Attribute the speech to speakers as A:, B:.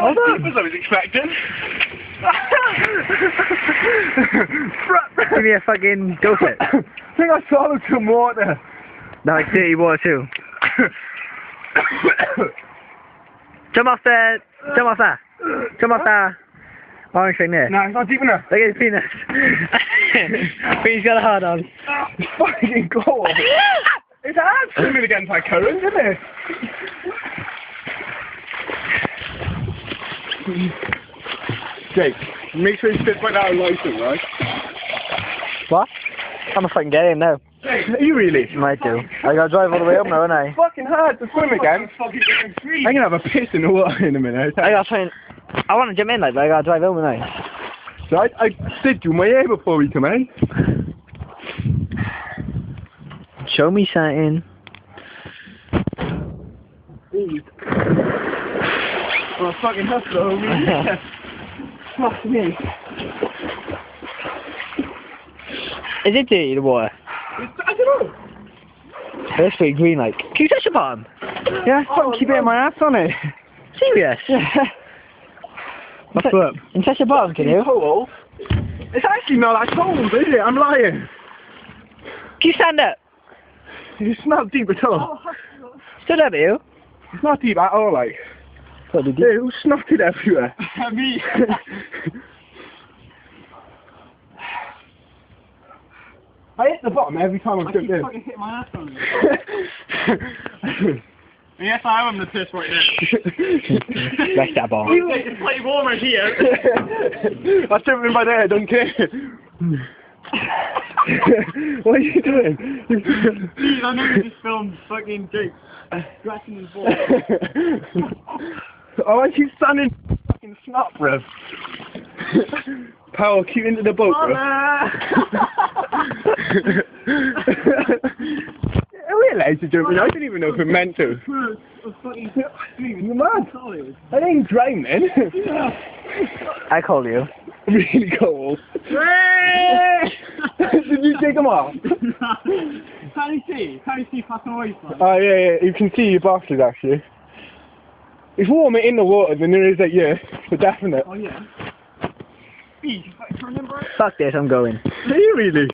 A: Not as deep as I was expecting.
B: Give me a fucking go for it.
A: I think I swallowed some water.
B: Like dirty water too. Jump off there. Jump off there. Jump off there. Orange thing there.
A: No, it's not deep enough.
B: Look at his penis. He's got a hard on.
A: It's fucking cold. It's hard swimming against that current, isn't it? Jake, make sure you sit right out of license, right?
B: What? I'm gonna fucking get in now.
A: Jake, are you really?
B: Might do. I gotta drive all the way up now, ain't
A: It's fucking hard to swim again. I'm gonna have a piss in the water in a minute.
B: I gotta try and... I wanna jump in like, but I gotta drive home now.
A: So I did do my hair before we come in.
B: Show me something.
A: Oh, fucking hustle, homie. Fuck me.
B: Is it dirty, the water?
A: I don't know.
B: It's pretty green like. Can you touch the bottom?
A: Yeah, fucking keep getting my ass on it.
B: Serious?
A: Yeah. What's up?
B: And touch the bottom, can you?
A: Cold. It's actually not that cold, is it? I'm lying.
B: Can you stand up?
A: It's not deep at all.
B: Stood up, you?
A: It's not deep at all, like.
B: What did
A: Yeah, who snotted everywhere? Me. I hit the bottom every time I jumped in. I fucking hit my ass on it. Yes, I am in the piss right now.
B: Rest that ball.
A: It's slightly warmer here. I jumped in by there, I don't care. What are you doing?
C: Please, I know you just filmed fucking Jake scratching his ball.
A: Oh, I keep standing fucking snot, bruv. Power, keep into the boat, bruv. We're allowed to jump in. I didn't even know if we're meant to. You're mad. I ain't drowning.
B: I call you.
A: Really cold. Did you take them off?
C: Can you see? Can you see fucking away from?
A: Oh yeah, you can see your boxes actually. It's warmer in the water than there is at you, for definite.
C: Oh yeah. Remember?
B: Fuck this, I'm going.
A: Are you really?